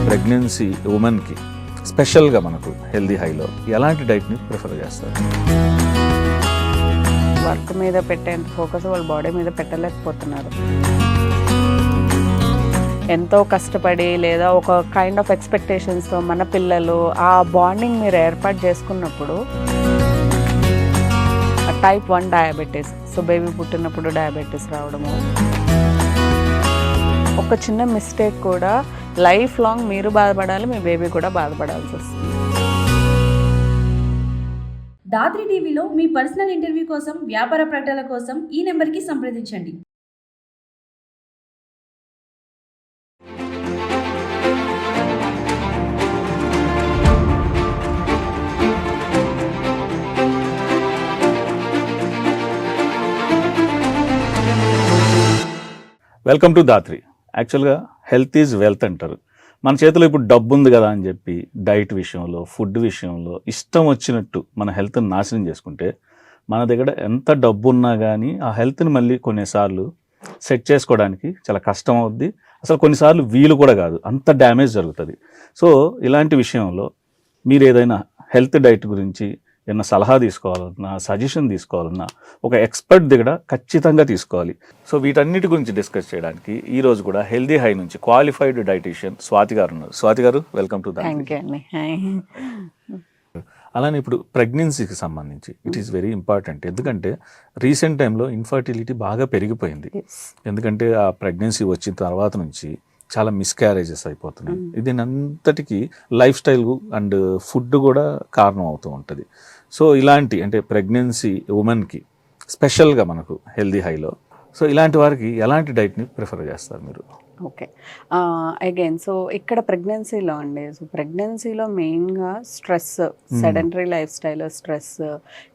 Pregnancy ఉమెన్కి స్పెషల్గా మనకు హెల్దీ హైలో ఎలాంటి డైట్ని ప్రిఫర్ చేస్తారు? వర్క్ మీద పెట్టేంత ఫోకస్ వాళ్ళ బాడీ మీద పెట్టలేకపోతున్నారు. ఎంతో కష్టపడి లేదా ఒక కైండ్ ఆఫ్ ఎక్స్పెక్టేషన్స్తో మన పిల్లలు ఆ బాండింగ్ మీరు ఏర్పాటు చేసుకున్నప్పుడు టైప్ 1 డయాబెటీస్, సో బేబీ పుట్టినప్పుడు డయాబెటీస్ రావడము, ఒక చిన్న మిస్టేక్ కూడా లైఫ్ లాంగ్ మీరు బాధపడాలి, మీ బేబీ కూడా బాధపడాల్సి వస్తుంది. దాత్రి టీవీలో మీ పర్సనల్ ఇంటర్వ్యూ కోసం, వ్యాపార ప్రకటనల కోసం ఈ నెంబర్కి సంప్రదించండి. Welcome to Dhatri. యాక్చువల్గా హెల్త్ ఈజ్ వెల్త్ అంటారు. మన చేతిలో ఇప్పుడు డబ్బు ఉంది కదా అని చెప్పి డైట్ విషయంలో, ఫుడ్ విషయంలో ఇష్టం వచ్చినట్టు మన హెల్త్ని నాశనం చేసుకుంటే మన దగ్గర ఎంత డబ్బు ఉన్నా కానీ ఆ హెల్త్ని మళ్ళీ కొన్నిసార్లు సెట్ చేసుకోవడానికి చాలా కష్టం అవుద్ది. అసలు కొన్నిసార్లు వీలు కూడా కాదు, అంత డ్యామేజ్ జరుగుతుంది. సో ఇలాంటి విషయంలో మీరు ఏదైనా హెల్త్ డైట్ గురించి ఏదైనా సలహా తీసుకోవాలన్నా, సజెషన్ తీసుకోవాలన్నా ఒక ఎక్స్పర్ట్ దగ్గర ఖచ్చితంగా తీసుకోవాలి. సో వీటన్నిటి గురించి డిస్కస్ చేయడానికి ఈ రోజు కూడా హెల్దీ హై నుంచి క్వాలిఫైడ్ డైటీషియన్ స్వాతి గారు ఉన్నారు. స్వాతి గారు, వెల్కమ్ టు థ్యాంక్ యూ. అలానే ఇప్పుడు ప్రెగ్నెన్సీకి సంబంధించి ఇట్ ఈస్ వెరీ ఇంపార్టెంట్. ఎందుకంటే రీసెంట్ టైంలో ఇన్ఫర్టిలిటీ బాగా పెరిగిపోయింది. ఎందుకంటే ఆ ప్రెగ్నెన్సీ వచ్చిన తర్వాత నుంచి చాలా మిస్క్యారేజెస్ అయిపోతున్నాయి. ఇది అంతటికీ లైఫ్ స్టైల్ అండ్ ఫుడ్ కూడా కారణం అవుతూ ఉంటుంది. సో ఇలాంటి అంటే ప్రెగ్నెన్సీ ఉమెన్కి స్పెషల్గా మనకు హెల్దీ హైలో, సో ఇలాంటి వారికి ఎలాంటి డైట్ని ప్రిఫర్ చేస్తారు మీరు? ఓకే, అగైన్ సో ఇక్కడ ప్రెగ్నెన్సీలో అండి, సో ప్రెగ్నెన్సీలో మెయిన్గా stress, sedentary life style, stress.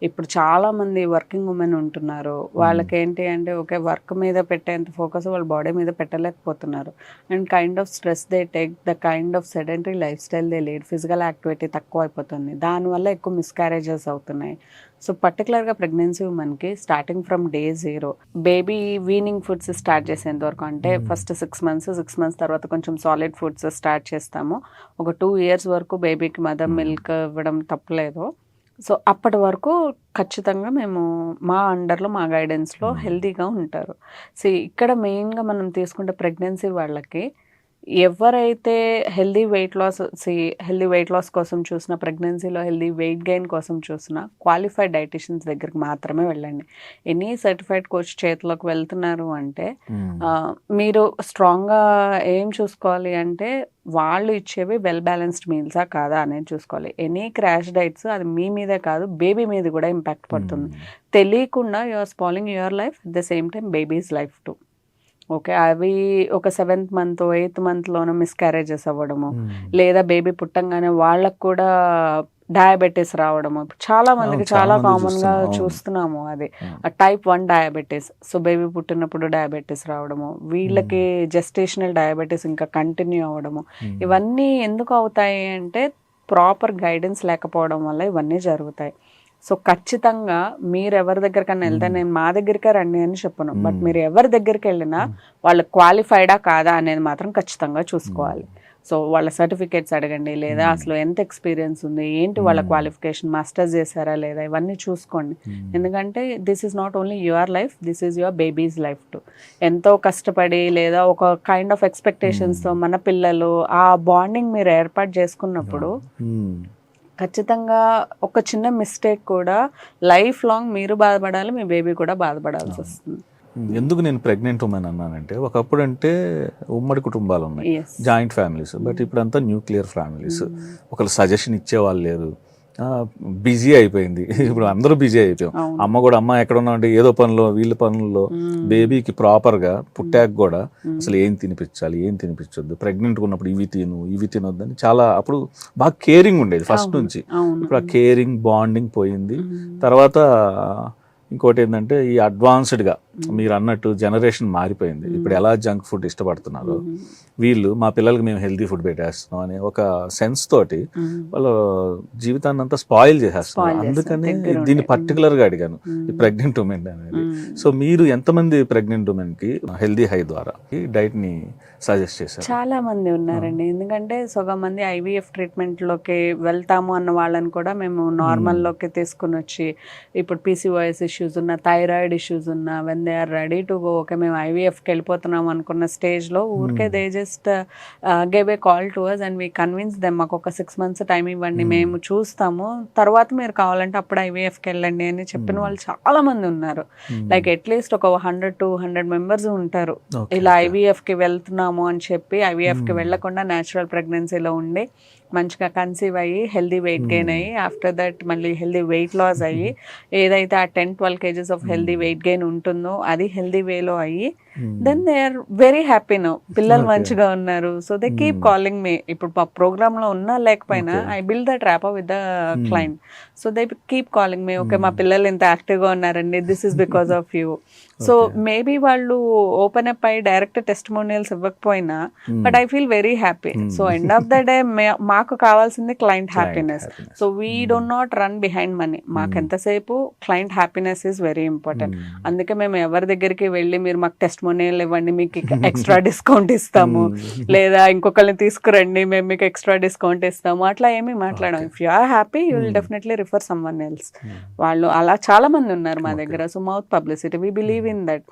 ఇప్పుడు చాలామంది వర్కింగ్ ఉమెన్ ఉంటున్నారు, వాళ్ళకి ఏంటి అంటే ఓకే వర్క్ మీద పెట్టేంత ఫోకస్ వాళ్ళ బాడీ మీద పెట్టలేకపోతున్నారు. And kind of stress they take, the kind of sedentary lifestyle they lead, physical activity తక్కువ అయిపోతుంది, దానివల్ల ఎక్కువ మిస్క్యారేజెస్ అవుతున్నాయి. సో పర్టికులర్గా ప్రెగ్నెన్సీ ఉమెన్కి starting from day 0 baby weaning foods start చేసేంత వరకు, అంటే ఫస్ట్ 6 months తర్వాత కొంచెం సాలిడ్ ఫుడ్స్ స్టార్ట్ చేస్తాము. ఒక 2 years వరకు బేబీకి మదర్ మిల్క్ ఇవ్వడం తప్పలేదు. సో అప్పటి వరకు ఖచ్చితంగా మేము మా అండర్లో, మా గైడెన్స్లో హెల్తీగా ఉంటారు. సో ఇక్కడ మెయిన్గా మనం తీసుకుంటే ప్రెగ్నెన్సీ వాళ్ళకి ఎవరైతే హెల్దీ వెయిట్ లాస్ కోసం చూసినా, ప్రెగ్నెన్సీలో హెల్దీ వెయిట్ గెయిన్ కోసం చూసినా క్వాలిఫైడ్ డైటీషియన్స్ దగ్గరికి మాత్రమే వెళ్ళండి. ఎనీ సర్టిఫైడ్ కోచ్ చేతిలోకి వెళ్తున్నారు అంటే మీరు స్ట్రాంగ్గా ఏం చూసుకోవాలి అంటే వాళ్ళు ఇచ్చేవి వెల్ బ్యాలెన్స్డ్ మీల్సా కాదా అనేది చూసుకోవాలి. ఎనీ క్రాష్ డైట్స్ అది మీ మీదే కాదు, బేబీ మీద కూడా ఇంపాక్ట్ పడుతుంది. తెలియకుండా you are spoiling your life, at the same time baby's life too. Okay, అవి ఒక 7th month 8th monthలోనూ మిస్క్యారేజెస్ అవ్వడము, లేదా బేబీ పుట్టంగానే వాళ్ళకు కూడా డయాబెటీస్ రావడము, చాలా మందికి చాలా కామన్గా చూస్తున్నాము. అది టైప్ 1 డయాబెటీస్, సో బేబీ పుట్టినప్పుడు డయాబెటీస్ రావడము, వీళ్ళకి జెస్టేషనల్ డయాబెటీస్ ఇంకా కంటిన్యూ అవ్వడము. ఇవన్నీ ఎందుకు అవుతాయి అంటే ప్రాపర్ గైడెన్స్ లేకపోవడం వల్ల ఇవన్నీ జరుగుతాయి. సో ఖచ్చితంగా మీరు ఎవరి దగ్గరికన్నా వెళ్తే, నేను మా దగ్గరికే రండి అని చెప్పను, బట్ మీరు ఎవరి దగ్గరికి వెళ్ళినా వాళ్ళు క్వాలిఫైడా కాదా అనేది మాత్రం ఖచ్చితంగా చూసుకోవాలి. సో వాళ్ళ సర్టిఫికేట్స్ అడగండి, లేదా అసలు ఎంత ఎక్స్పీరియన్స్ ఉంది, ఏంటి వాళ్ళ క్వాలిఫికేషన్, మాస్టర్స్ చేశారా లేదా, ఇవన్నీ చూసుకోండి. ఎందుకంటే this is not only your life, this is your babies life to. ఎంతో కష్టపడి లేదా ఒక కైండ్ ఆఫ్ ఎక్స్పెక్టేషన్స్తో మన పిల్లలు ఆ బాండింగ్ మీరు ఏర్పాటు చేసుకున్నప్పుడు ఖచ్చితంగా ఒక చిన్న మిస్టేక్ కూడా లైఫ్ లాంగ్ మీరు బాధపడాలి, మీ బేబీ కూడా బాధపడాల్సి వస్తుంది. ఎందుకు నేను ప్రెగ్నెంట్ ఉమెన్ అన్నానంటే, ఒకప్పుడు అంటే ఉమ్మడి కుటుంబాలు ఉన్నాయి, జాయింట్ ఫ్యామిలీస్. బట్ ఇప్పుడంతా న్యూక్లియర్ ఫ్యామిలీస్. ఒకళ్ళు సజెషన్ ఇచ్చేవాళ్ళు లేరు, బిజీ అయిపోయింది. ఇప్పుడు అందరూ బిజీ అయిపోయాం. అమ్మ కూడా, అమ్మ ఎక్కడ ఉన్నావు అంటే ఏదో పనుల్లో, వీళ్ళ పనుల్లో. బేబీకి ప్రాపర్గా పుట్టాక కూడా అసలు ఏం తినిపించాలి, ఏం తినిపించొద్దు, ప్రెగ్నెంట్గా ఉన్నప్పుడు ఇవి తినొద్దని చాలా అప్పుడు బాగా కేరింగ్ ఉండేది ఫస్ట్ నుంచి. ఇప్పుడు ఆ కేరింగ్ బాండింగ్ పోయింది. తర్వాత ఇంకోటి ఏంటంటే ఈ అడ్వాన్స్డ్గా మీరు అన్నట్టు జనరేషన్ మారిపోయింది. ఇప్పుడు ఎలా జంక్ ఫుడ్ ఇష్టపడుతున్నారో వీళ్ళు మా పిల్లలకి మేము హెల్తీ ఫుడ్ పెట్టేస్తున్నాం అనే ఒక సెన్స్ తోటి వాళ్ళ జీవితాన్ని అంతా స్పాయిల్ చేసేస్తున్నారు. అందుకని దీన్ని పర్టికులర్ గా అడిగాను, ఈ ప్రెగ్నెంట్ ఉమెన్ అనేది. సో మీరు ఎంతమంది ప్రెగ్నెంట్ ఉమెన్ కి హెల్దీ హై ద్వారా ఈ డైట్ ని సజెస్ట్ చేశారు? చాలా మంది ఉన్నారండి. ఎందుకంటే సగం మంది ఐవీఎఫ్ ట్రీట్మెంట్ లోకి వెళ్తాము అన్న వాళ్ళని కూడా మేము నార్మల్ లోకి తీసుకుని వచ్చి, ఇప్పుడు పీసీఓఎస్ ఇష్యూస్ ఉన్న, థైరాయిడ్ ఇష్యూస్ ఉన్న, when they are ready to go, okay మేము ఐవీఎఫ్కి వెళ్ళిపోతున్నాం అనుకున్న స్టేజ్లో ఊరికే they just gave a call to us and we convince them, మాకు ఒక 6 months టైం ఇవ్వండి, మేము చూస్తాము, తర్వాత మీరు కావాలంటే అప్పుడు ఐవీఎఫ్కి వెళ్ళండి అని చెప్పిన వాళ్ళు చాలా మంది ఉన్నారు. లైక్ అట్లీస్ట్ ఒక 100-200 మెంబర్స్ ఉంటారు ఇలా ఐవీఎఫ్కి వెళ్తున్నాము అని చెప్పి ఐవీఎఫ్కి వెళ్ళకుండా న్యాచురల్ ప్రెగ్నెన్సీలో ఉండి మంచిగా కన్సీవ్ అయ్యి హెల్దీ వెయిట్ గెయిన్ అయ్యి ఆఫ్టర్ దట్ మళ్ళీ హెల్దీ వెయిట్ లాస్ అయ్యి ఏదైతే ఆ 10-12 kgs of healthy weight gain ఉంటుందో అది హెల్దీ వేలో అయ్యి then they are very happy no, పిల్లలు మంచిగా ఉన్నారు. So they keep calling me. ఇప్పుడు ప్రోగ్రామ్ లో ఉన్నా లేకపోయినా I build that rapport with the client. So they keep calling me, okay మా పిల్లలు ఇంత యాక్టివ్గా ఉన్నారండి, this is because of you. So maybe వాళ్ళు ఓపెన్ అప్ అయ్యి డైరెక్ట్ టెస్టిమోనియల్స్ ఇవ్వకపోయినా but I feel very happy. So end of the day మాకు కావాల్సింది client happiness. So we don't not run behind money. మాకు ఎంతసేపు client happiness is very important. అందుకే మేము ఎవరి దగ్గరికి వెళ్ళి మీరు మాకు టెస్టిమోనియల్ ఇవ్వండి మీకు ఎక్స్ట్రా డిస్కౌంట్ ఇస్తాము, లేదా ఇంకొకరిని తీసుకురండి మేము మీకు ఎక్స్ట్రా డిస్కౌంట్ ఇస్తాము, అట్లా ఏమీ మాట్లాడాం. If you are happy you will definitely refer someone else. వాళ్ళు అలా చాలా మంది ఉన్నారు మా దగ్గర. So mouth publicity, we believe in that.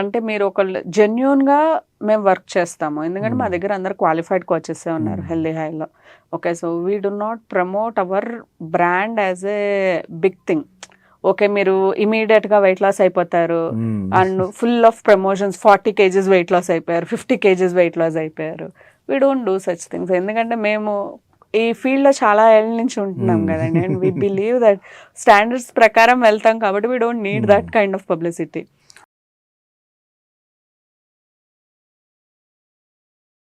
అంటే మీరు ఒకళ్ళు జెన్యూన్గా మేము వర్క్ చేస్తాము, ఎందుకంటే మా దగ్గర అందరు క్వాలిఫైడ్ కోచెసే ఉన్నారు హెల్దీ హైలో. Okay, so we do not promote our brand as a big thing. Okay మీరు ఇమీడియట్గా వెయిట్ లాస్ అయిపోతారు and full of promotions, 40 kgs weight loss అయిపోయారు, 50 kgs వెయిట్ లాస్ అయిపోయారు. We don't do such things. ఎందుకంటే మేము ఈ ఫీల్డ్లో చాలా ఏళ్ళ నుంచి ఉంటున్నాం కదండి, and we believe that standards ప్రకారం వెళ్తాం కాబట్టి we don't need that kind of publicity.